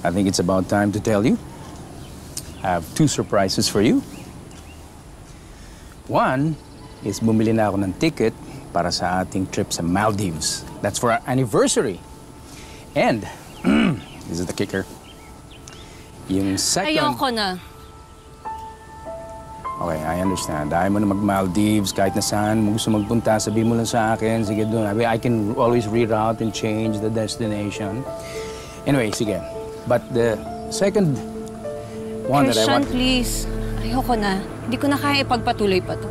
I think it's about time to tell you. I have two surprises for you. One is bumili na ako ng ticket para sa ating trip sa Maldives. That's for our anniversary. And, this is the kicker. Yung second... Ayoko na. Okay, I understand. Ayaw mo na mag-Maldives, kahit na saan mo gusto magpunta, sabihin mo lang sa akin, sige doon. I can always reroute and change the destination. Anyway, sige. But the second one that I want... Christian, please. Ayoko na. Hindi ko na kaya ipagpatuloy pa to.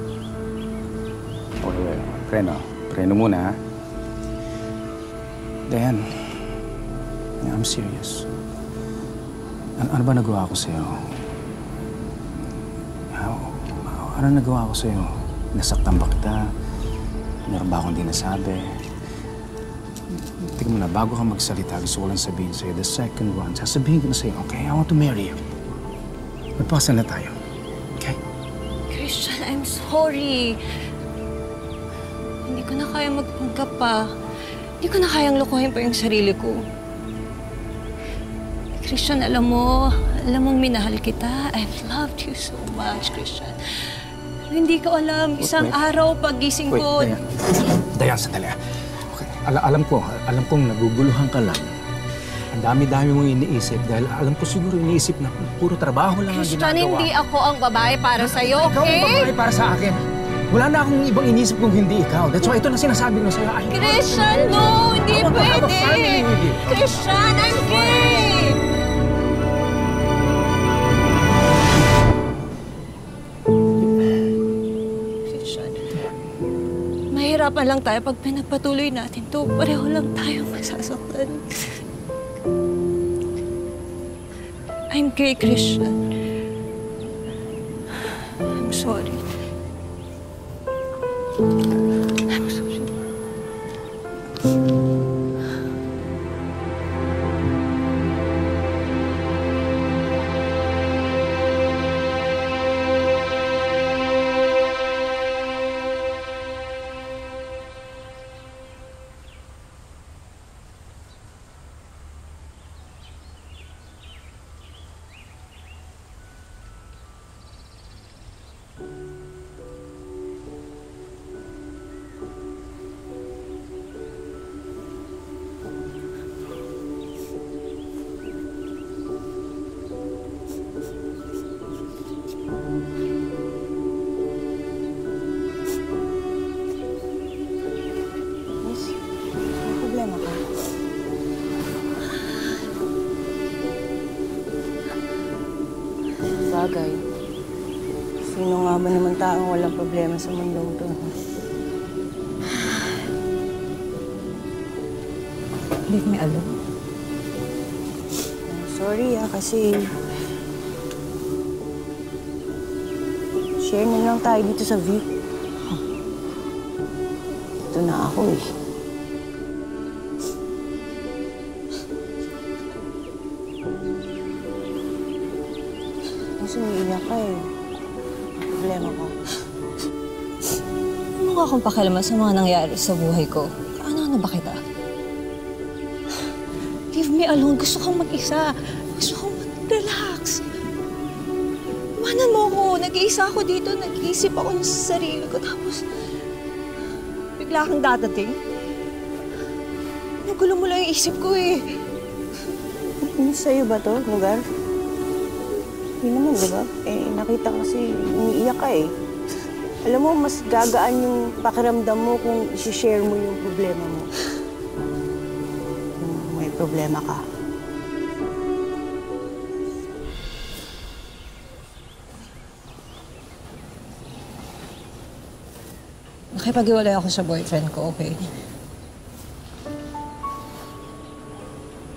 Okay, preno. Preno muna, ha? Dayan, I'm serious. Ano ba nagawa ko sa'yo? Ano nagawa ko sa'yo? Nasaktan ba kita? Meron ba akong di nasabi? Tingnan mo na, bago ka magsalita, gusto ko lang sabihin sa'yo, the second one, sasabihin ko na sa'yo, okay, I want to marry you. Magpakasal na tayo. Okay? Christian, I'm sorry. Hindi ko na kaya magpanggap pa. Hindi ko na kayang lukuhin pa yung sarili ko. Christian, alam mong minahal kita. I've loved you so much, Christian. Hindi ko alam, isang araw pagising ko... Wait, Dayan, sandali. Okay. Alam kong naguguluhan ka lang. Ang dami-dami mong iniisip dahil alam ko siguro iniisip na puro trabaho lang ang ginagawa. Christian, hindi ako ang babae para sa'yo, okay? Ikaw ang babae para sa akin. Wala na akong ibang inisip kung hindi ikaw. That's why ito na sinasabi ko sa'yo. Christian, no! Hindi pwede! Christian, I'm gay! Mahirapan lang tayo pag pinagpatuloy natin to. Pareho lang tayong masasaktan. I'm gay, Christian. I'm sorry. I'm sorry. Bagay. Sino nga ba naman taong walang problema sa mundong to? Leave me alone. Sorry kasi... share na lang tayo dito sa view. Ito na ako eh. Umiiyak ka eh. Problema ko. Ano nga akong pakialaman sa mga nangyari sa buhay ko? Ano ba kita? Leave me alone. Gusto kong mag-isa. Gusto kong mag-relax. Iwanan mo ko. Nag-iisa ako dito. Nag-iisip ako sa sarili ko. Tapos, bigla kang dadating. Nagulo mo lang yung isip ko eh. Sa'yo ba to, lugar? Hindi naman, di ba? Eh, nakita kasi umiiyak ka eh. Alam mo, mas gagaan yung pakiramdam mo kung isi-share mo yung problema mo. Kung may problema ka. Nakipag-iwalay ako sa boyfriend ko, okay?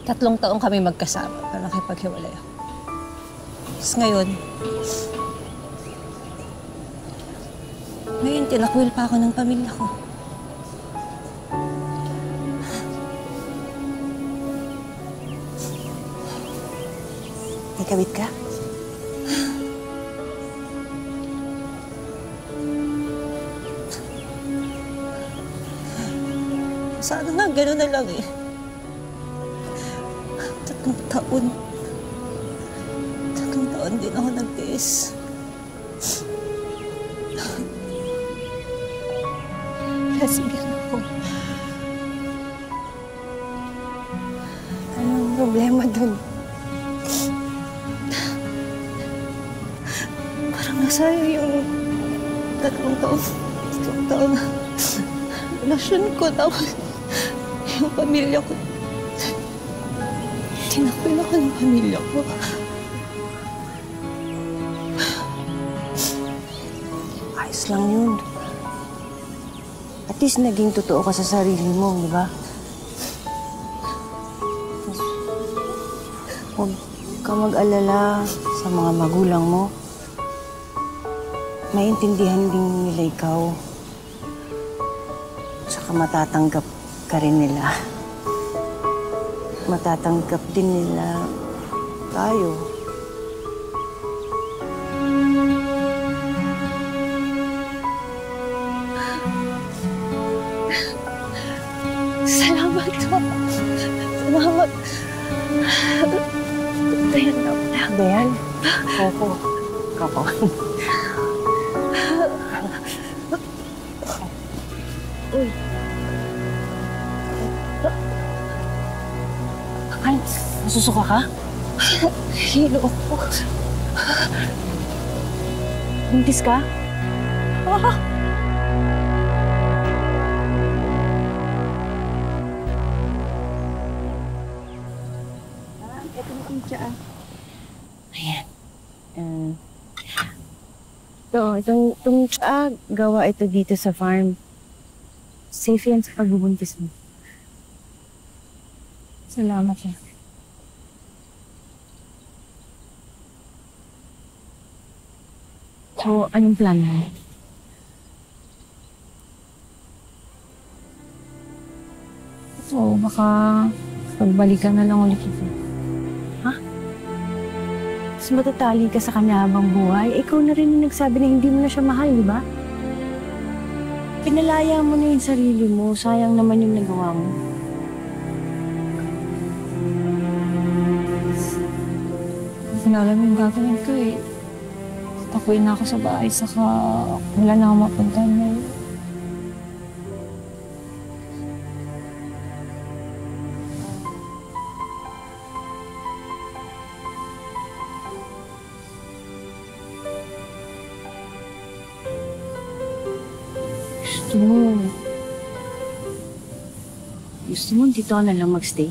3 taong kami magkasama, pero nakipag-iwalay ako. Tapos ngayon, tinakwil pa ako ng pamilya ko. May kabit ka? Sana nga gano'n na lang eh. 3 taon. lang din ako nagtiis. Lesbian ako. Anong problema dun? Parang nasayang yung 3 taon na relasyon ko. Tapos yung pamilya ko. Tinakwil ako ng pamilya ko. Ayos lang yun. At least naging totoo ka sa sarili mo, di ba? Huwag ka mag-alala sa mga magulang mo. Maintindihan din nila ikaw. Saka matatanggap ka rin nila. Matatanggap din nila tayo. Salamat po. Salamat. Dayan na. Dayan? Opo. Opo. Uy. Ay, nasusuka ka? Hilo ako. Buntis ka? Ah! Ayan. Itong gawa ito dito sa farm. Safe yan sa pagbubuntis mo. Salamat siya. So, anong plan mo? So, baka pagbalikan na lang ulit ito. Mas matatali ka sa kanya habang buhay. Ikaw na rin yung nagsabi na hindi mo na siya mahal, di ba? Pinalaya mo na yung sarili mo. Sayang naman yung nagawa mo. Hindi ko na alam yung gagawin ko eh. Takuin na ako sa bahay, saka wala na akong mapuntahan ngayon. Gusto mo dito ka na lang magstay?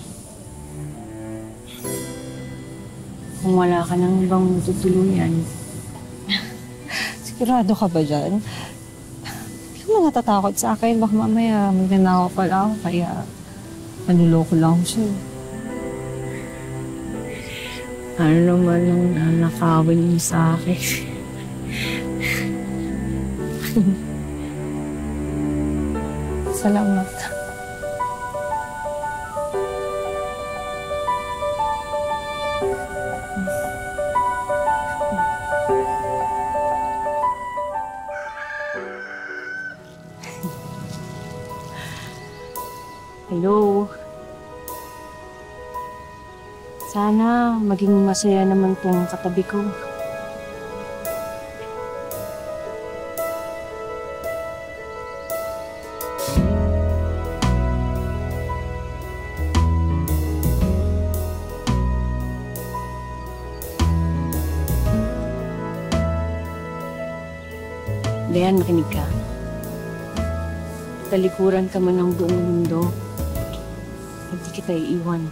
Kung wala ka nang ibang tutuluyan. Sigurado ka ba dyan? Hindi ka natatakot sa akin. Baka mamaya magnanakaw pala ako, kaya manuloko lang ako sa'yo. Ano naman ang nanakawin mo sa akin? Salamat. Hello. Sana maging masaya naman tong katabi ko. Dayan, makinig ka. Talikuran ka man ng buong mundo. Hindi kita iiwan.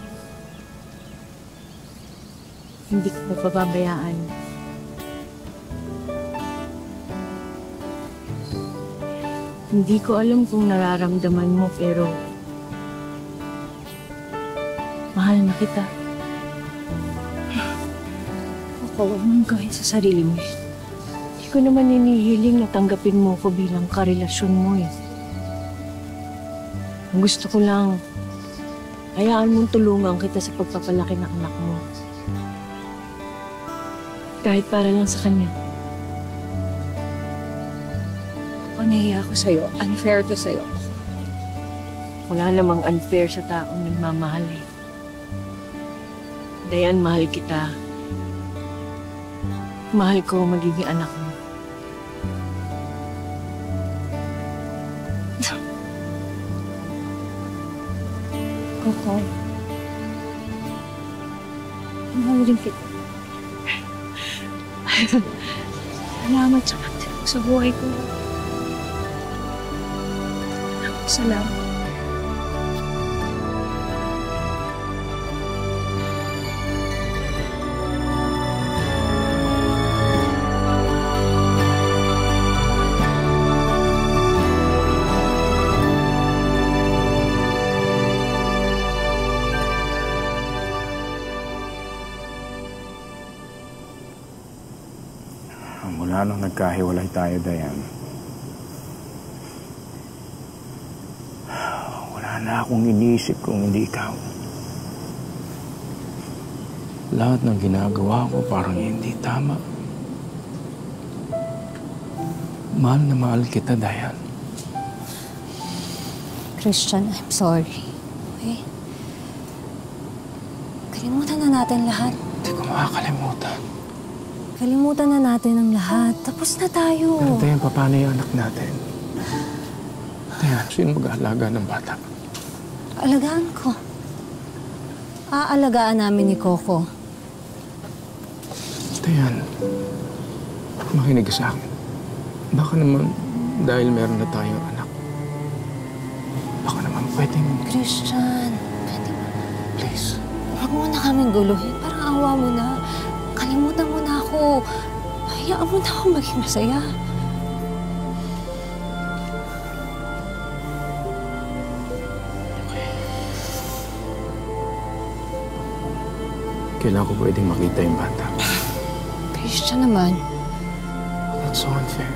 Hindi ko papabayaan. Hindi ko alam kung nararamdaman mo, pero mahal na kita. Huwag mong gawin sa sarili mo. Hindi ko naman hinihiling na tanggapin mo ko bilang karelasyon mo eh. Ang gusto ko lang, hayaan mong tulungan kita sa pagpapalaki ng anak mo. Kahit para lang sa kanya. Ako nahiya ako sa'yo. Unfair to sa'yo. Wala namang unfair sa taong nagmamahal eh. Dayan, mahal kita. Mahal ko magiging anak mo. Koko. Mahal rin kita. Salamat sa pagtulong sa buhay ko. Salamat. Mula nung nagkahiwalay tayo, Diane, wala na akong iniisip kung hindi ikaw. Lahat ng ginagawa ko parang hindi tama. Mahal na mahal kita, Diane. Christian, I'm sorry. Okay? Kalimutan na natin lahat. Hindi ko makakalimutan. Kalimutan na natin ang lahat. Tapos na tayo. Pero Diane, paano yung anak natin? Diane, sino mag-aalaga ng bata? Alagaan ko. Aalagaan namin ni Coco. Diane, makinig ka sa akin. Baka naman dahil meron na tayong anak, baka naman pwedeng... Christian, pwede ba? Please. Huwag mo na kaming guluhin. Parang awa mo na. Kalimutan mo na ako. Hayaan mo na ako maging masaya. Kailan ko pwedeng makita yung bata? Christian naman. That's so unfair.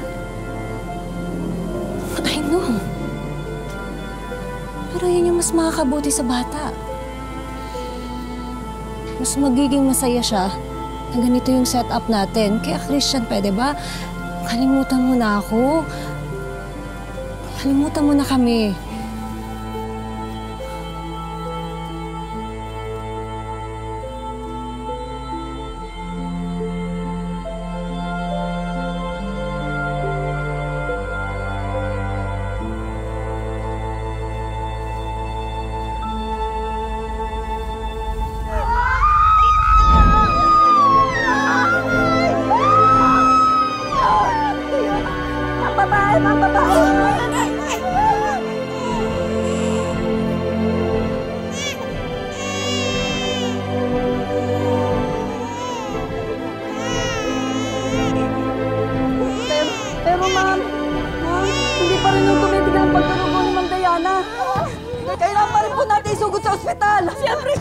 I know. Pero yun yung mas makakabuti sa bata. Mas magiging masaya siya na ganito yung setup natin. Kaya Christian, pwede ba? Kalimutan mo na ako. Kalimutan mo na kami. Pero ma'am, hindi pa rin yung tumitigil ang pagkaroon ni Ma'am Diana. Kailangan pa rin po natin isugod sa ospital. Siyempre!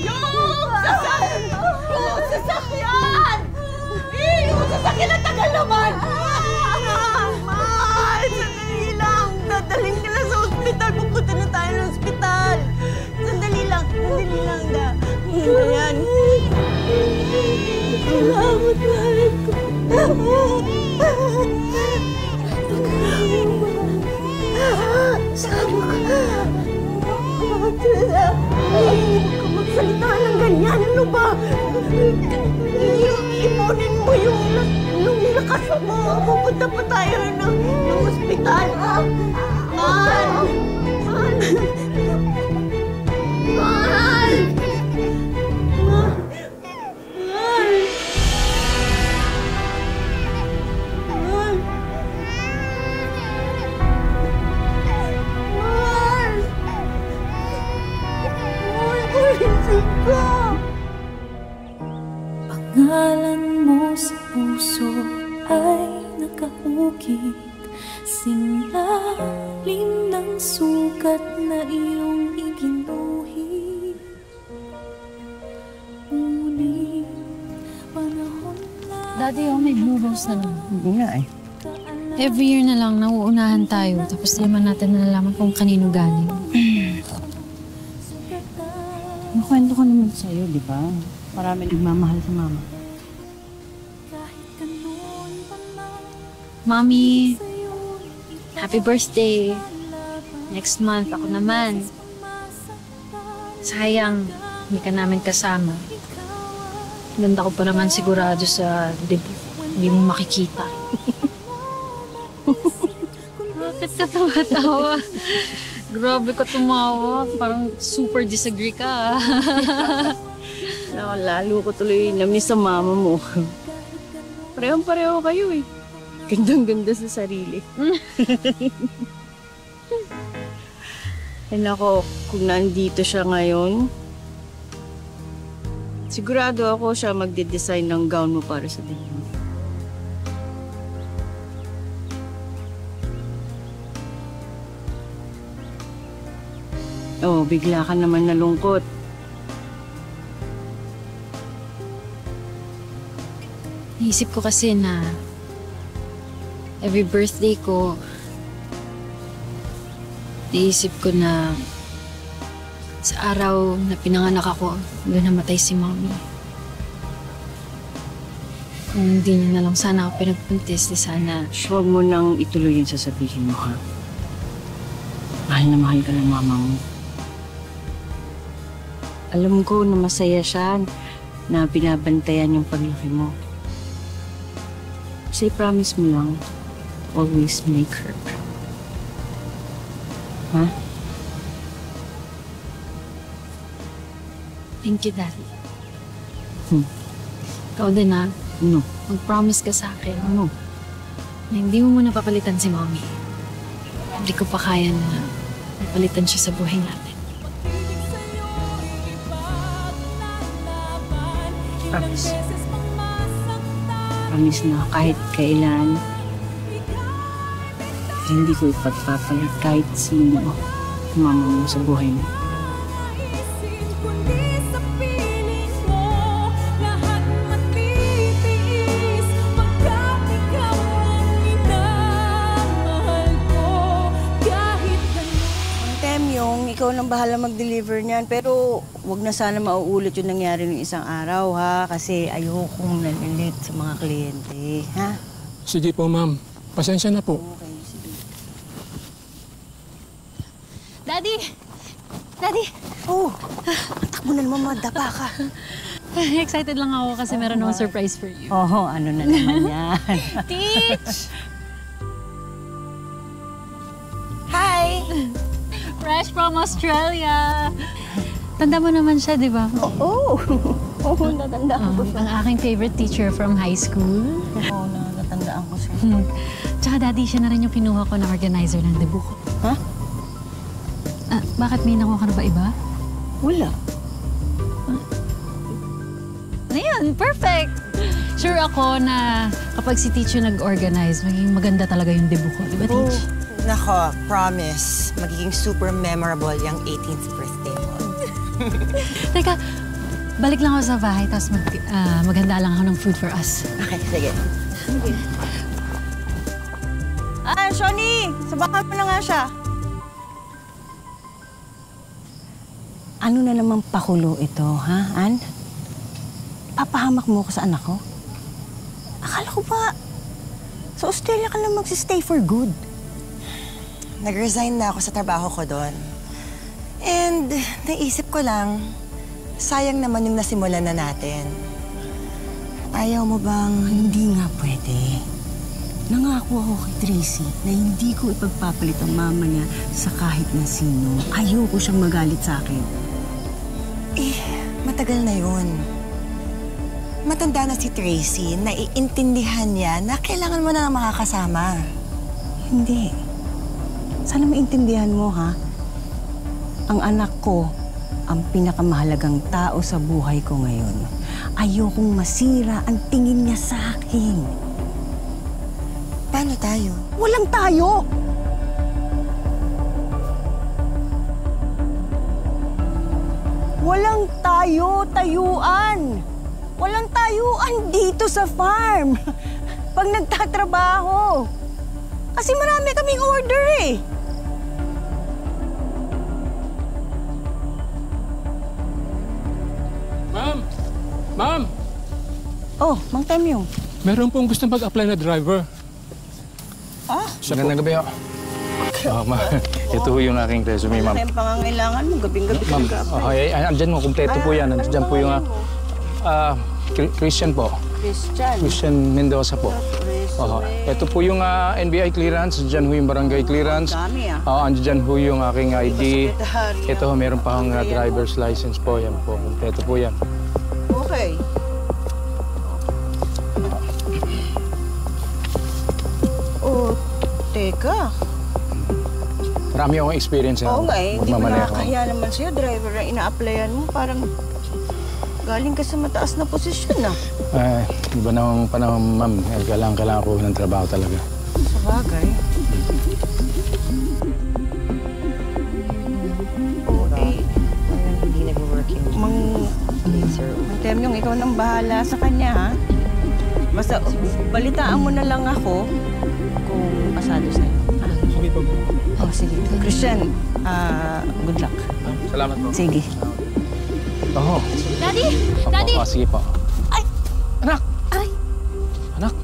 Yung sasakyan! Yung sasakyan ang tagal naman! Mahal! Sandali lang! Dadaling nila sa ospital. Pupunta na tayo ng ospital. Sandali lang da. Yan. Salamat, mahal ko. Sama ka. Huwag ka magsalita ng ganyan. Ano ba? Ipunin mo yung lakas mo. Pupunta pa tayo ng ospital. Mahal! Pangalan mo sa puso ay nakaukit, singlalim ng sugat na iyong iginuhit. Ngunit panahon na... Daddy, may blue rose na lang. Hindi nga eh. Every year na lang, nauunahan tayo. Tapos di naman natin nalalaman kung kanino galing. Nakwento ko naman sa'yo, di ba? Marami nagmamahal sa mama. Mommy, happy birthday. Next month, ako naman. Sayang, hindi ka namin kasama. Ganda ko pa naman sigurado sa debut. Hindi mo makikita. Bakit ka tawa-tawa? Grabe ka tumawa. Parang super disagree ka. Lalo ko tuloy namiss sa mama mo. Parehong-pareho kayo eh. Gandang-ganda sa sarili. And ako, kung nandito siya ngayon, sigurado ako siya magde-design ng gown mo para sa debut. Oh, bigla ka naman nalungkot. Naisip ko kasi na every birthday ko, naisip ko na sa araw na pinanganak ako, doon namatay si Mommy. Kung hindi niya na lang sana ako pinagpuntis, di sana... Huwag mo nang ituloy yung sasabihin mo, ha? Mahal na mahal ka ng mama mo. Alam ko na masaya siya na binabantayan yung paglaki mo. Say, promise mo lang, always make her proud. Ha? Thank you, Daddy. Ikaw din, ha? No. Mag-promise ka sa akin. Ano? Na hindi mo muna papalitan si Mommy. Hindi ko pa kaya na papalitan siya sa buhay natin. Promise. Promise na kahit kailan, hindi ko ipagpapalit kahit sino mama mo sa buhay mo. Ikaw nang bahala mag-deliver niyan, pero wag na sana mauulit yung nangyari ng isang araw, ha? Kasi ayokong nalilit sa mga kliyente, ha? Sige po, ma'am. Pasensya na po. Okay, sige. Daddy! Daddy! Oh! Takbo na naman, madapa ka. Excited lang ako kasi meron akong surprise for you. Oh, ano na naman yan? Teach! Hi! Fresh from Australia! Tanda mo naman siya, di ba? Oo! Oo, natandaan ko siya. Ang aking favorite teacher from high school. Oo, natandaan ko siya. Tsaka daddy, siya na rin yung kinuha ko na organizer ng debut ko. Ha? Bakit may nakuha ka na ba iba? Wala. Ayan, perfect! Sure ako na kapag si Teach yung nag-organize, magiging maganda talaga yung debut ko. Di ba, Teach? Nako, promise. Magiging super memorable yung 18th birthday mo. Teka, balik lang ako sa bahay, tapos maghanda lang ako ng food for us. Okay, sige. Shoni! Sabakan mo na nga siya. Ano na naman pakulo ito, ha, Ann? Papahamak mo ko sa anak ko? Akala ko ba sa Australia ka lang magsistay for good? Nag-resign na ako sa trabaho ko doon. And naisip ko lang, sayang naman yung nasimulan na natin. Ayaw mo bang... Hindi nga pwede. Nangako ako kay Tracy na hindi ko ipagpapalit ang mama niya sa kahit na sino. Ayoko siyang magalit sa akin. Matagal na yun. Matanda na si Tracy, naiintindihan niya na kailangan mo na ng makakasama. Hindi. Sana maintindihan mo, ha? Ang anak ko, ang pinakamahalagang tao sa buhay ko ngayon. Ayokong masira ang tingin niya sa akin. Paano tayo? Walang tayo! Walang tayo-tayuan! Walang tayuan dito sa farm! Pag nagtatrabaho! Kasi marami kaming order eh! Ma'am! Ma'am! Oh, Mang Temyong. Meron pong gusto mag-apply na driver. Magandang gabi, ho. Ito ho yung aking resume, ma'am. Ano yung pangangailangan mo? Gabing-gabi ka Ma'am, nag-apply. andyan mo, kumpleto po yan. Andyan po yung Christian po. Christian Mendoza po. Ito po yung NBI clearance. Diyan ho yung barangay clearance. Dami Andyan ho yung aking ID. Ito ho, meron pa akong driver's license po. Yan po, kumpleto po yan. Okay. Oh, teka. Marami akong experience na Oo nga eh, hindi mo magmamaneho. nakakahiya naman sa'yo, driver na ina-applyan mo. Parang galing ka sa mataas na posisyon na. Iba namang panahon, ma'am. Kailangan ko ng trabaho talaga. Sa bagay. Hindi nag-work yung laser. Temyong, ikaw nang bahala sa kanya, ha? Basta, balitaan mo na lang ako kung pasado sa'yo. Sige po. Oh, sige. Christian, good luck. Salamat po. Sige. Daddy! Daddy! Sige po. Ay! Anak! Ay! Anak!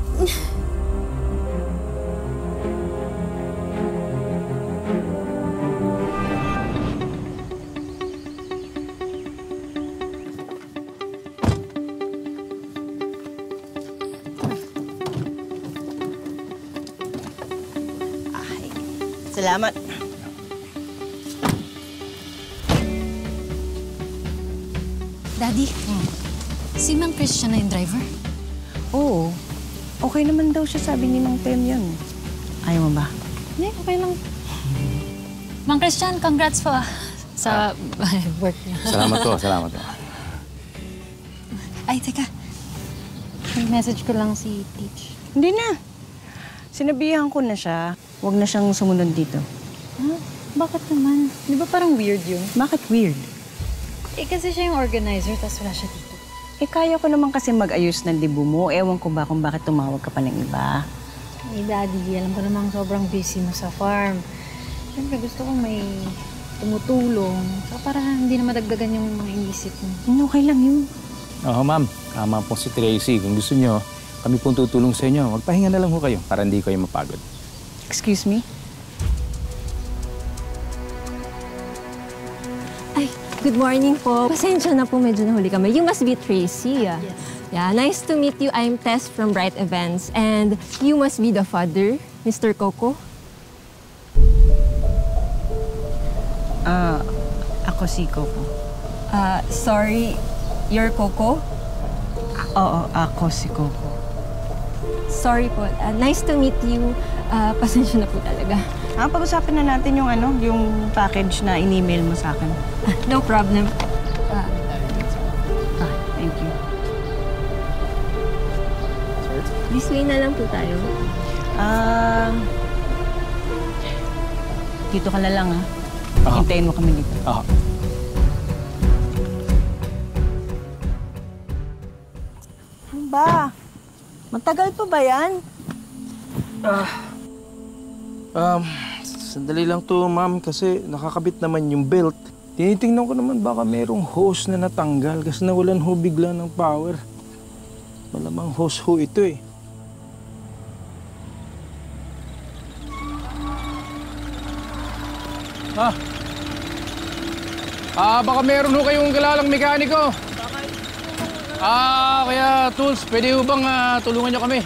Salamat. Daddy, si Mang Christian na yung driver? Oo. Okay naman daw siya, sabi ni Mang Temyong. Ayaw mo ba? Hindi, okay lang. Mang Christian, congrats po sa work niya. Salamat po, salamat po. Ay, teka. May message ko lang si Teach. Hindi na. Sinabihan ko na siya. Huwag na siyang sumunod dito. Huh? Bakit naman? Di ba parang weird yun? Bakit weird? Eh, kasi siya yung organizer, tapos wala siya dito. Eh, kaya ko naman kasi mag-ayos ng dibu mo. Ewan ko ba kung bakit tumawag ka pa ng iba. Eh, Daddy, alam ko namang sobrang busy mo sa farm. Siyempre, gusto kong may tumutulong. So, para hindi na madagdagan yung mga inisip mo. Okay lang yun. Oo, ma'am. Tama po si Tracy. Kung gusto nyo, kami pong tutulong sa inyo. Magpahinga na lang ho kayo para hindi kayo mapagod. Excuse me? Ay, good morning po. Pasensya na po, medyo nahuli kami. You must be Tracy. Yes. Yeah, nice to meet you. I'm Tess from Bright Events. And you must be the father, Mr. Coco. Ako si Coco. Sorry, you're Coco? Oo, ako si Coco. Sorry po. Nice to meet you. Pasensya na po talaga. Pag-usapan na natin yung yung package na in-email mo sa akin. No problem. Thank you. This way na lang po tayo. Dito ka na lang, ha? Hintayin mo kami dito. Ano ba? Matagal pa ba yan? Sandali lang to, ma'am, kasi nakakabit naman yung belt. Tinitingnan ko naman baka merong hose na natanggal kasi nawalan ho bigla ng power. Malamang hose ho ito eh. Baka meron ho kayong kilalang mekaniko. Kaya tools, pwede ho bang tulungan nyo kami?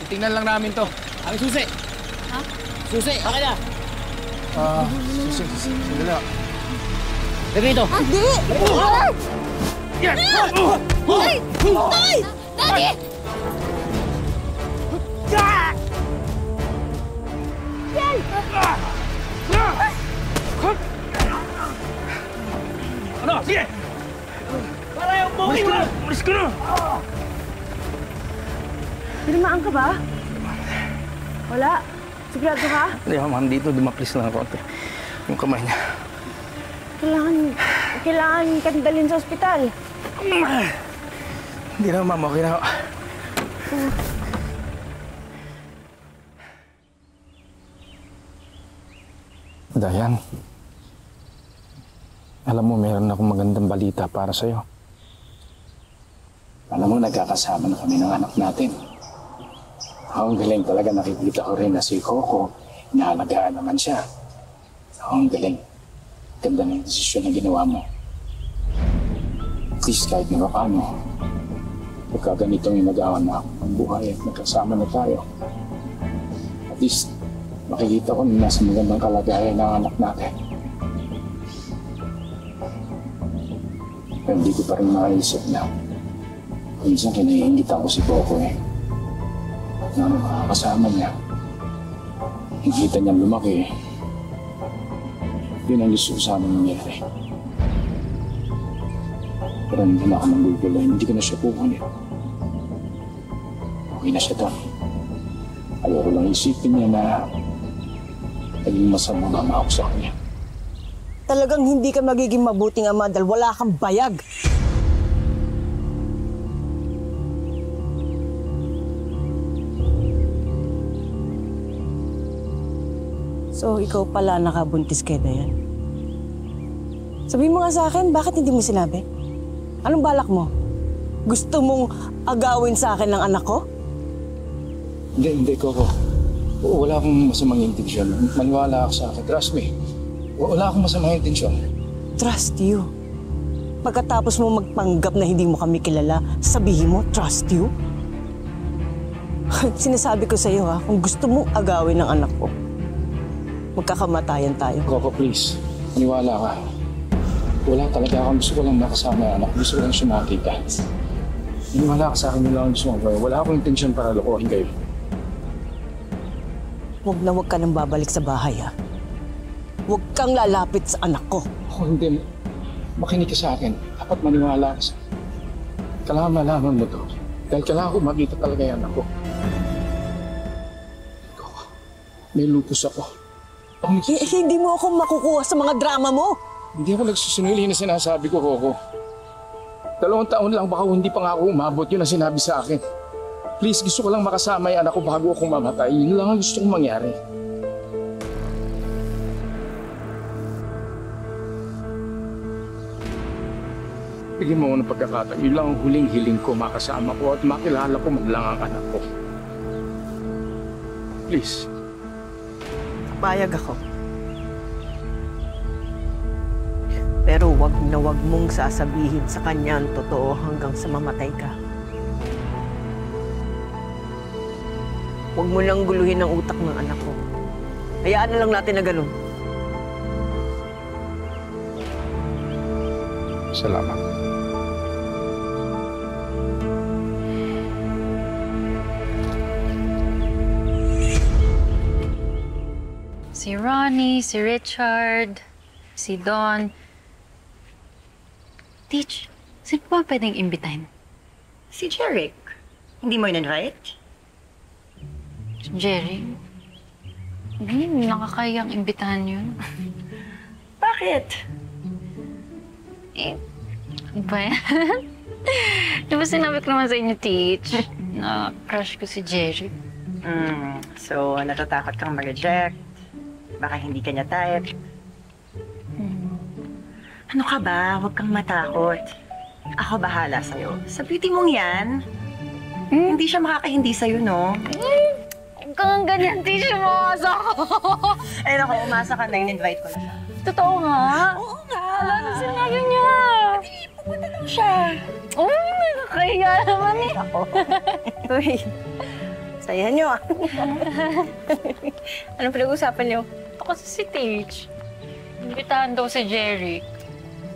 Titingnan lang namin to. Ang susi! Ha? Susi, okay na. Susi, sandali. Lagay ito. Hindi! Yan! Ay! Tay! Daddy! Ano? Sige! Para yung buhay mo! Umalis ka na! Tinamaan ka ba? Wala. Sigurado ka? Hindi, ma'am, dito dumaplis lang ako. Yung kamay niya. Kailangan kang dalhin sa ospital. Hindi na, ma'am. Okay na ako. Dayan, alam mo, meron akong magandang balita para sa'yo. Alam mo, nagkakasama na kami ng anak natin. Ang galing talaga, nakikita ko rin na si Coco, Inaalagaan naman siya. Ang galing. Ganda ng desisyon na ginawa mo. At least kahit na paano, pagka ganitong inagawan na ang buhay at magkasama na tayo. At least, makikita ko na nasa magandang kalagayan ng anak natin. Pero hindi ko pa rin makaisip na minsan kinaiingitan ko si Coco eh. Na makakasama niya. Nakita niya lumaki eh. Yun ang gusto ko sana nangyari. Pero hindi na ako manggugulay. Hindi ko na siya pukunin. Okay na siya doon. Ayoko lang isipin niya na naging masamang ama ako sa kanya. Talagang hindi ka magiging mabuting ama dahil wala kang bayag. So, ikaw pala nakabuntis kay Dayan. Sabihin mo nga sa akin, bakit hindi mo sinabi? Anong balak mo? Gusto mong agawin sa akin ng anak ko? Hindi, Coco. Wala akong masamang intensyon. Maniwala ako sa akin. Trust me. Wala akong masamang intensyon. Trust you? Pagkatapos mo magpanggap na hindi mo kami kilala, sabihin mo, trust you? Sinasabi ko sa iyo ha, kung gusto mong agawin ng anak ko, magkakamatayan tayo. Coco, please. Maniwala ka. Wala talaga akong gusto ko lang makasama yung anak. Gusto ko lang siya makita. Maniwala ka sa akin yung lang gusto ko. Wala akong intensyon para lokohin kayo. Huwag ka nang babalik sa bahay ha. Huwag kang lalapit sa anak ko. Ako hindi. Makinig ka sa akin. Dapat maniwala ka sa akin. Kailangan malaman mo to. Dahil kailangan ko makita talaga yung anak ko. May lupus ako. Hindi mo ako makukuha sa mga drama mo. Hindi ako nagsusunili na sinasabi ko, Coco. 2 taon lang baka hindi pa nga ako umabot yun ang sinabi sa akin. Please, gusto ko lang makasama yung anak ko bago akong mamatay. Yun lang ang gusto kong mangyari. Bigyan mo ako ng pagkakataon. Yun lang ang huling hiling ko, makasama ko at makilala ko man lang ang anak ko. Please. Payag ako. Pero wag na wag mong sasabihin sa kanya ang totoo hanggang sa mamatay ka. Huwag mo lang guluhin ang utak ng anak ko. Hayaan na lang natin na ganun. Salamat. Si Ronnie, si Richard, si Don. Teach, sino pa pwedeng imbitahin? Si Jeric. Hindi mo in-invite? Jerry? Hindi, nakakayang imbitahan yun. Bakit? Eh, ano ba yan? Di ba sinabi ko naman sa inyo, Teach, na crush ko si Jerry? So, natatakot kang mag-reject? Baka hindi ka niya type? Ano ka ba? Huwag kang matakot. Ako bahala sa'yo. Sa beauty mong yan, hindi siya makakahindi sa'yo, no? Huwag kang ganyan, Teach, umasa ko. Ay, naku, umasa ka na. In-invite ko na siya. Totoo nga? Oo nga. Wala na sinabi niya. Pupunta lang siya. Oh, nakakahiya naman eh. Ako. Uy, saya niyo ah. Anong pinag-usapan niyo? Ito kasi si Teach. Imbitahan daw si Jerry.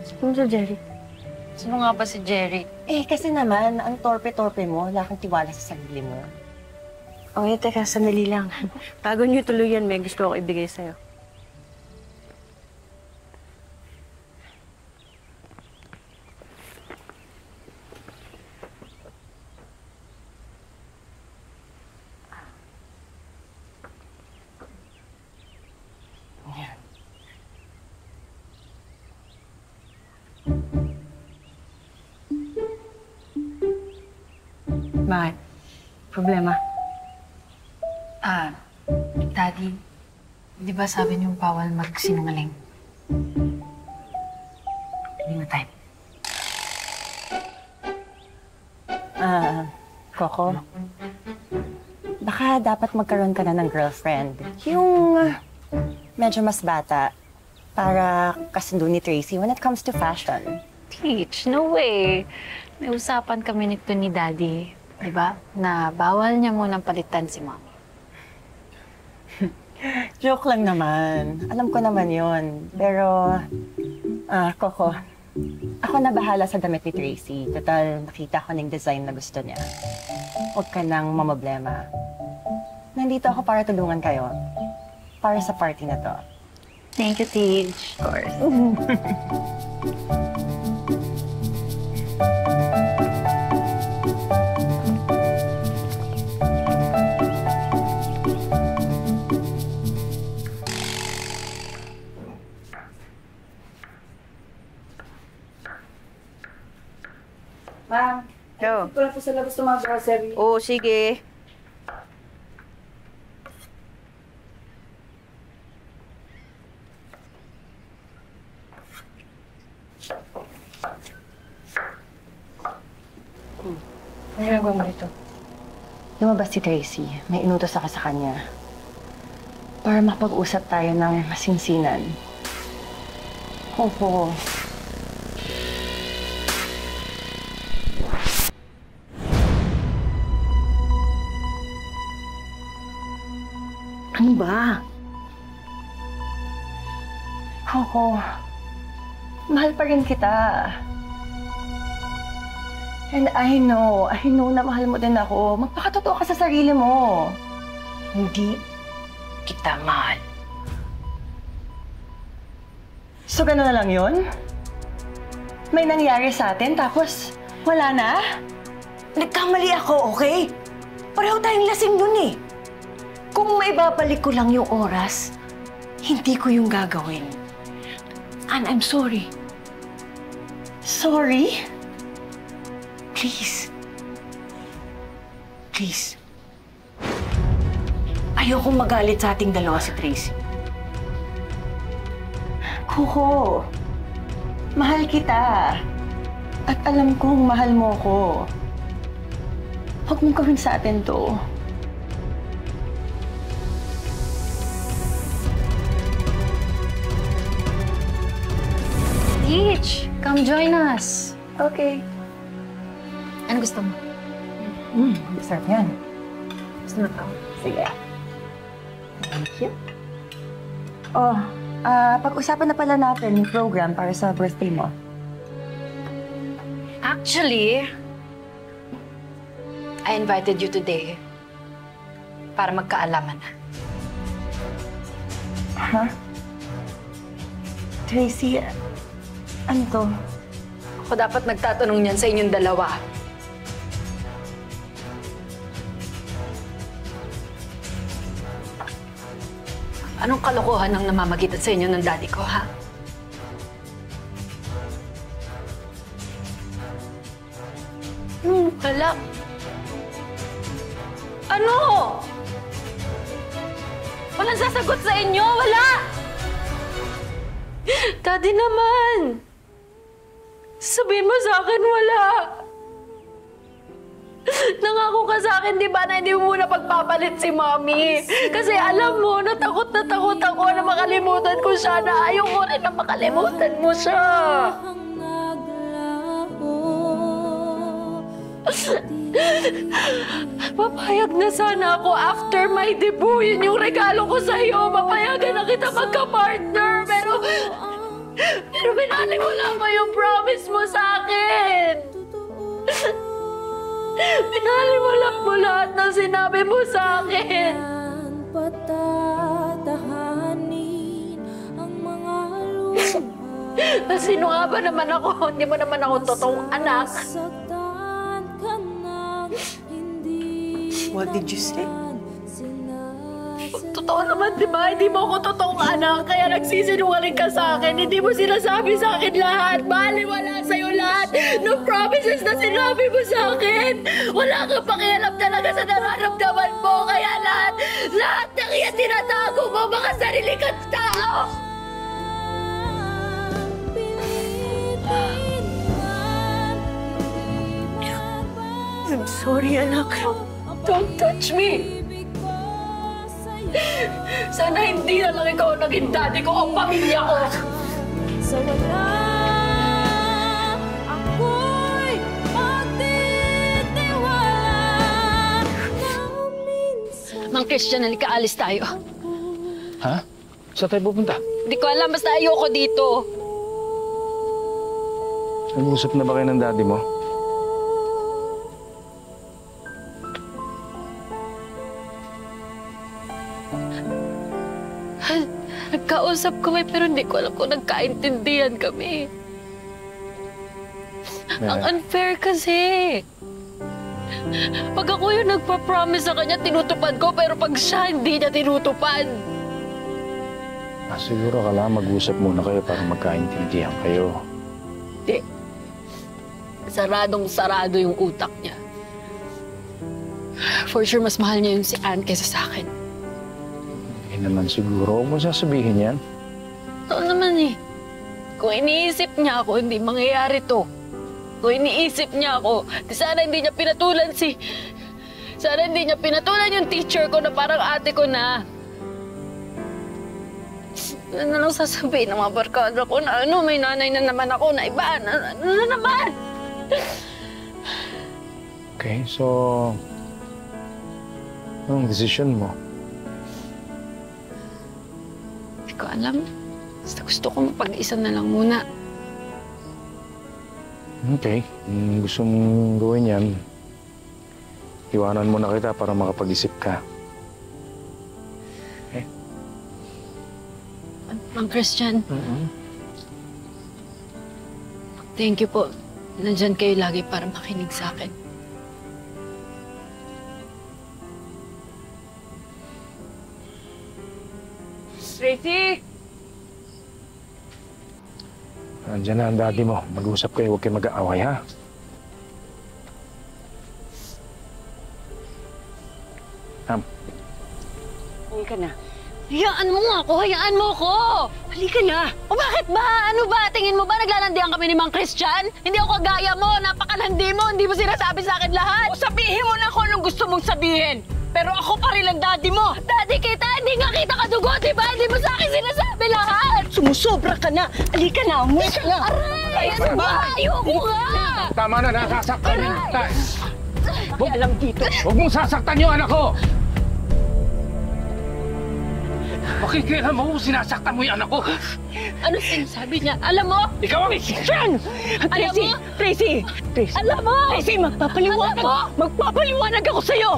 Sino si Jerry? Sino nga ba si Jerry? Eh, kasi naman, ang torpe-torpe mo, wala kang tiwala sa sarili mo. Okay, teka, sandali lang. Bago niyo tuloy yan, may gusto ako ibigay sa'yo. Bakit? Problema? Daddy, di ba sabi niyong bawal magsinungaling? Hindi na time. Coco, baka baka dapat magkaroon ka na ng girlfriend. Yung medyo mas bata para kasundo ni Tracy when it comes to fashion. Teach, no way. May usapan kami nito ni Daddy, di ba? Na bawal niya munang palitan si Mommy. Joke lang naman. Alam ko naman yon. Pero, Coco, ako na bahala sa damit ni Tracy. Total, nakita ko ng design na gusto niya. Huwag ka nang mamablema. Nandito ako para tulungan kayo. Para sa party na to. Thank you, Teach. Of course. Ma'am, Go. wala po sa labas ng mga grocery. Oo, sige. Ano ginagawa mo dito? Lumabas si Tracy. May inutos ako sa kanya. Para makapag-usap tayo ng masinsinan. Opo. Ano ba? Coco, mahal pa rin kita. And I know na mahal mo din ako. Magpakatotoo ka sa sarili mo. Hindi kita mahal. So, gano'n na lang yun? May nangyari sa atin, tapos wala na? Nagkamali ako, okay? Pareho tayong lasing nun eh. Kung may babalik ko lang yung oras, hindi ko yung gagawin. And I'm sorry. Sorry? Please. Please. Ayokong magalit sa ating dalawa si Tracy. Coco, mahal kita. At alam kong mahal mo ko. Huwag mong gawin sa atin to. Teach, come join us. Okay. Ano gusto mo? Sarap yan. Gusto mo to? Sige. Thank you. Oh, pag-usapan na pala natin yung program para sa birthday mo. Actually, I invited you today para magkaalaman na. Huh? Tracy, ano to? Ako dapat nagtatanong niyan sa inyong dalawa. Anong kalokohan ang namamagitan sa inyo ng daddy ko, ha? Wala. Ano? Walang sasagot sa inyo, wala! Daddy naman! Sabihin mo sa akin, wala! Nangako ka sa akin, di ba, na hindi mo muna pagpapalit si Mommy? Kasi alam mo, na takot ako na makalimutan ko siya, na ayaw ko rin na makalimutan mo siya. Papayag na sana ako after my debut. Yun yung regalo ko sa'yo. Papayagan na kita magka-partner. Pero binaliwala mo yung promise mo sa akin. Binaliwala mo lahat ng sinabi mo sa akin. Sino nga ba naman ako? Hindi mo naman ako totoong anak. What did you say? Totoo naman, di ba? Hindi mo ako totoong anak, kaya nagsisinungaling ka sa akin. Hindi mo sinasabi sa akin lahat. Baliwala sa'yo lahat ng promises na sinabi mo sa akin. Wala kang pakialam talaga sa nararamdaman mo. Kaya lahat ng iyan tinatago mo, mga sarili kang tao. I'm sorry, anak. Don't touch me. Sana hindi na lang ikaw naging daddy ko o pamilya ko. Sa wala, ako'y magtitiwala na minsan. Mang Christian, halika, alis tayo. Ha? Saan tayo pupunta? Hindi ko alam, basta ayoko dito. Nag-usap na ba kayo ng daddy mo? Nagkausap kami pero hindi ko alam kung nagkaintindihan kami. Ang unfair kasi. Pag ako yung nagpa-promise sa kanya, tinutupad ko, pero pag siya, hindi niya tinutupad. Siguro kailangan mag-usap muna kayo para magkaintindihan kayo. Hindi. Saradong-sarado yung utak niya. For sure, mas mahal niya yung si Ann kaysa sa akin. Hindi naman siguro. Huwag mo sasabihin yan. Oo naman eh. Kung iniisip niya ako, hindi mangyayari to. Kung iniisip niya ako, sana hindi niya pinatulan Sana hindi niya pinatulan yung teacher ko na parang ate ko na. Ano na lang sasabihin ng mga barkada ko na may nanay na naman ako na iba. Ano na naman? Okay, so... anong desisyon mo? Hindi ko alam. Basta gusto ko mapag-isa na lang muna. Okay. Gusto mong gawin yan, iwanan mo na kita para makapag-isip ka. Okay? Mang Christian. Thank you po. Nandyan kayo lagi para makinig sa akin. Tracy! Nandiyan na ang daddy mo. Mag-usap kayo, huwag kayo mag-aaway, ha? Halika na. Hayaan mo nga ako! Hayaan mo ako! Halika na! O bakit ba? Ano ba? Tingin mo ba naglalandian kami ni Mang Christian? Hindi ako kagaya mo! Napakalandi mo! Hindi mo sinasabi sa akin lahat! O sabihin mo na kung anong gusto mong sabihin! Pero ako pa rin ang daddy mo! Daddy kita! Hindi nga kita kadugo, di ba? Hindi mo sa akin sinasabi lahat! Sumusobra ka na! Halika na! Umuwi ka na! Aray! Ano ba? Ayoko nga! Tama na, nasasaktan yung tay! Alam dito! Huwag mong sasaktan yung anak ko! Makikita mo, sinasaktan mo yung anak ko! Ano sinasabi niya? Alam mo? Ikaw ang Christian! Tracy! Tracy! Tracy! Alam mo! Tracy, magpapaliwanag ako sa'yo!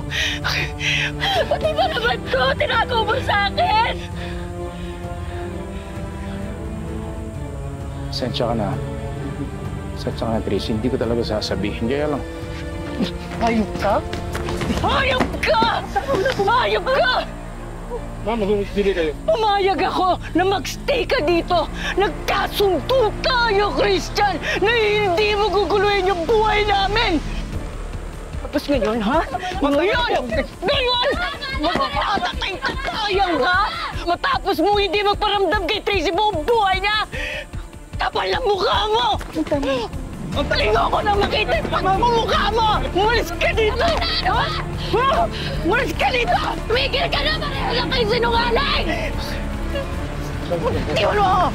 Pati ba naman to? Tinago mo sa akin! Sensya ka na. Sensya ka na, Tracy. Hindi ko talaga sasabihin. Kaya lang. Hayop ka? Hayop ka! Hayop ka! Ma'am, mag-uusili kayo. Pumayag ako na mag-stay ka dito. Nagkasundo tayo, Christian, na hindi mo guguluhin yung buhay namin. Tapos ngayon, ha? Ngayon! Magtatatay ka tayang, ha? Matapos mo hindi magparamdam kay Tracy buong buhay niya. Kapal na mukha mo! Palingo ko na makita yung pagmumukha mo! Mulis ka dito! Mulis ka dito! Tumigil ka na! Pareho lang kayo sinungaling! Iwan mo!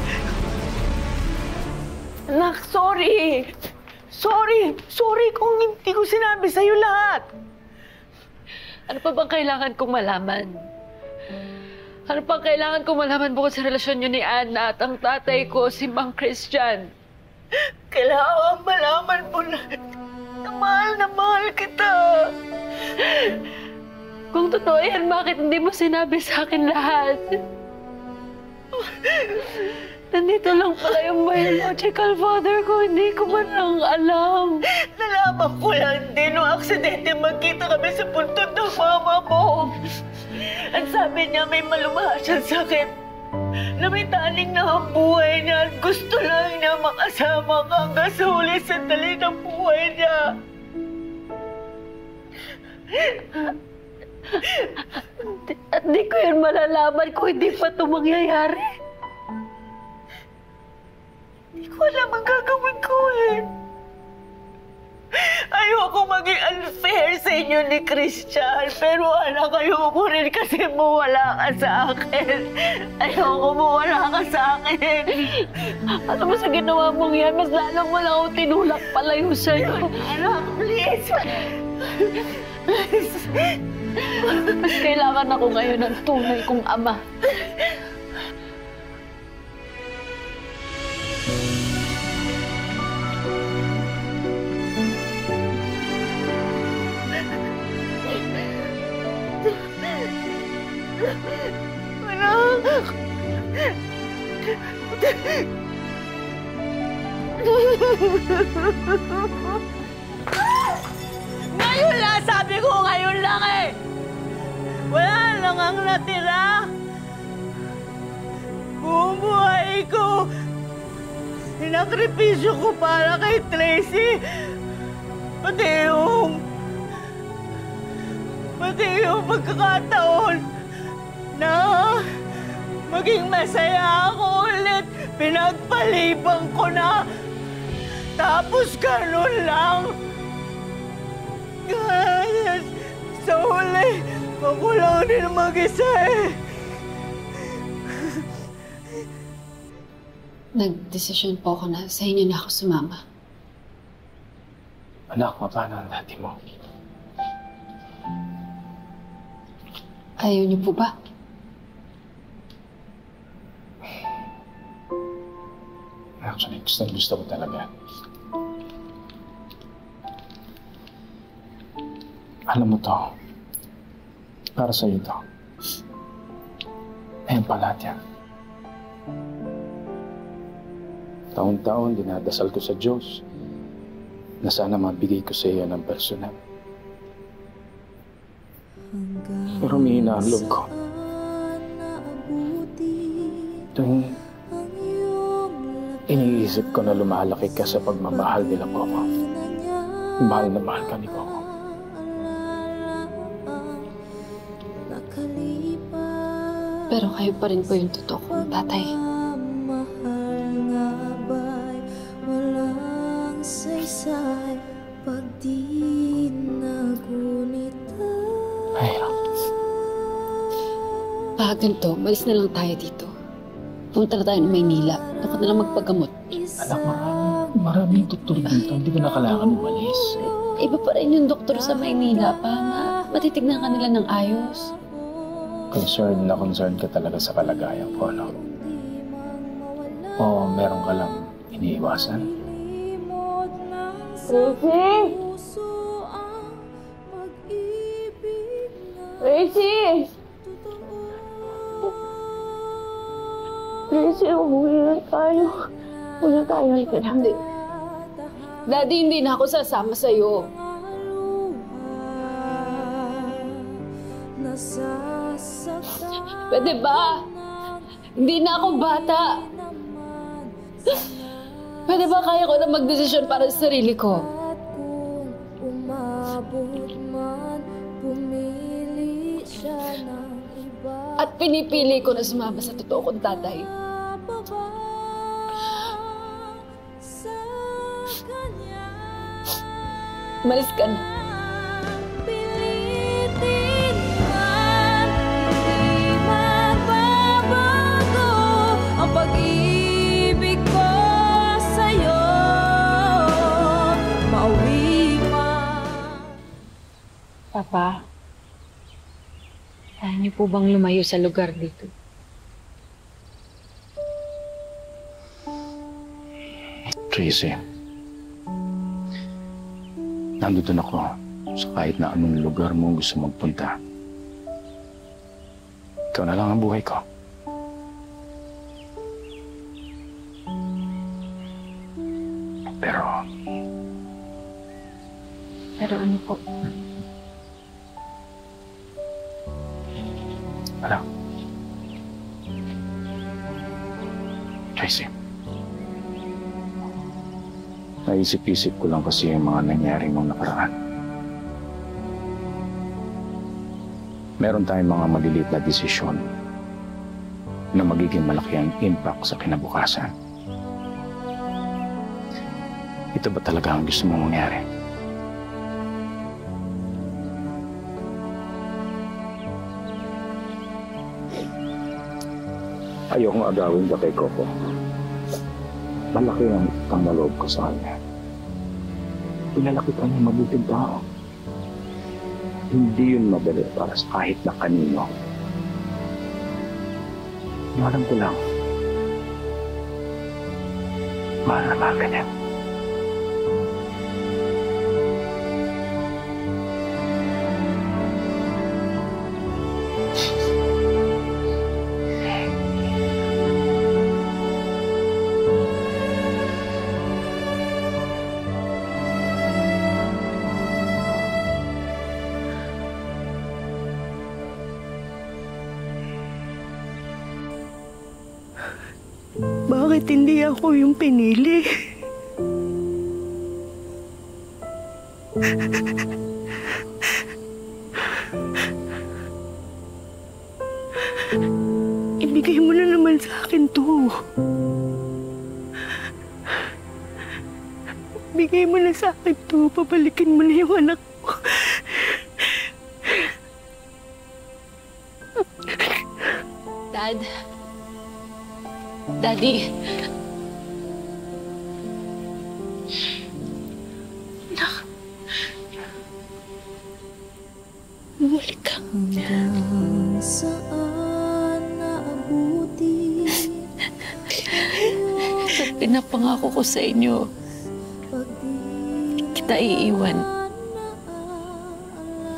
Anak, sorry! Sorry kung hindi ko sinabi sa'yo lahat! Ano pa bang kailangan kong malaman? Ano pang kailangan kong malaman bukod sa relasyon niyo ni Anna at ang tatay ko, si Mang Christian? Kailangan malaman mo na mahal kita. Kung totoo yan, bakit hindi mo sinabi sa akin lahat? Nandito lang pala yung biological father ko, hindi ko man lang alam. Nalaman ko lang din nung aksidente magkita kami sa puntod ng mama mo. Ang sabi niya may malubha siyang sakit. Na may taning na ang buhay niya at gusto lang niya makasama ka hanggang sa huli sandali ng buhay niya. At di ko yun malalaman kung hindi pa ito mangyayari. Hindi ko alam ang gagawin ko eh. Ayoko maging unfair sa inyo ni Christian, pero anak, ayoko rin kasi mawala ka sa akin. Ayoko mawala ka sa akin. Alam mo, sa ginawa mong yan, mas lalong mo lang ako tinulak palayo sa'yo. Anak, please. Please. Mas kailangan ako ngayon ng tunay kong ama. Anak! Ngayon lang! Sabi ko ngayon lang eh! Wala lang ang natira! Buong buhay ko! Sinakripisyo ko para kay Tracy! Pati yung pagkakataon na maging masaya ako ulit. Pinagpalibang ko na. Tapos ganun lang. Sa huli, ako lang din mag-isa eh. Nagdesisyon po ako na sa inyo na ako sumama. Anak, paano ang dati mo? Ayaw niyo po ba? Actually, gusto ko talaga. Alam mo to, para sa'yo to. Ayan pa lahat yan. Taon-taon, dinadasal ko sa Diyos na sana mabigay ko sa iyo ng personal. Pero umihina ang loob ko. Tuwing iniisip ko na lumalaki ka sa pagmamahal nila Coco. Mahal na mahal ka ni Coco. Pero kayo pa rin po yung totoo kong tatay. Ganito, malis na lang tayo dito. Punta na tayo ng Maynila. Doon ka na lang magpagamot. Anak, maraming doktor dito. Hindi ko na kailangan umalis. Iba pa rin yung doktor sa Maynila pa na matitignan ka nila ng ayos. Concerned ka talaga sa kalagayan ko, no? O meron ka lang iniiwasan? Tracy! Tracy! Tracy, umuwi na tayo. Una tayo. Hindi. Daddy, hindi na ako sasama sa'yo. Pwede ba? Hindi na ako bata. Pwede ba kaya ko na magdesisyon para sa sarili ko? At pinipili ko na sumama sa totoo kong tatay. Umalis ka na. Papa, kaya niyo po bang lumayo sa lugar dito? Tracy, nandun ako sa kahit na anong lugar mo gusto magpunta. Ikaw na lang ang buhay ko. Pero ano po? Anak. Tracy. Naisip-isip ko lang kasi yung mga nangyari mong nakaraan. Meron tayong mga maliliit na desisyon na magiging malaki ang impact sa kinabukasan. Ito ba talaga ang gusto mong mangyari? Ayokong agawin ka kay Coco. Malaki ang utang na loob ko sa kanya. Pinalaki ka niya mabuting tao. Hindi yun madali para sa kahit na kanino. Alam ko lang, mahal na mahal ka niya. Bakit hindi ako yung pinili? Ibigay mo na naman sa akin to. Ibigay mo na sa akin to. Pabalikin mo na yung anak ko. Dad. Daddy. Anak. Bumalik ka. Hanggang saan naabuti? Pinapangako ko sa inyo, kita iiwan.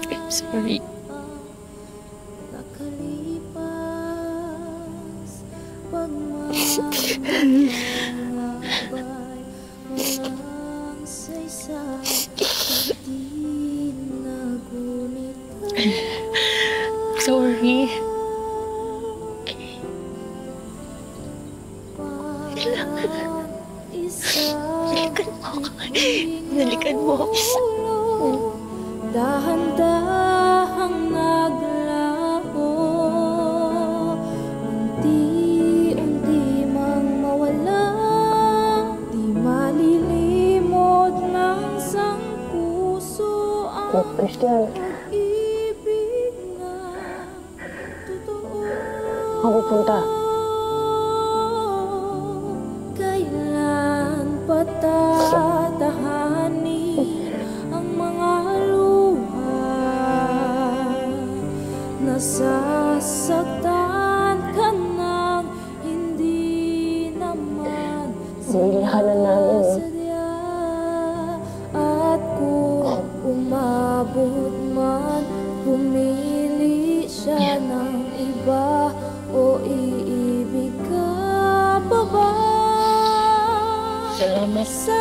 I'm sorry. Sorry. Nalikan mo ako. Dahan-dahang naglaho, unti-unti mang mawala, di malilimot ng isang puso ang pag-ibig na totoo. Ako pupunta. Kailan patatahanin ang mga luha? Nasasaktan ka nang hindi naman Nilihanan namin. sadya. At kung umabot man, pumili siya ng iba, o iibig ka pa ba? Salamat. Sa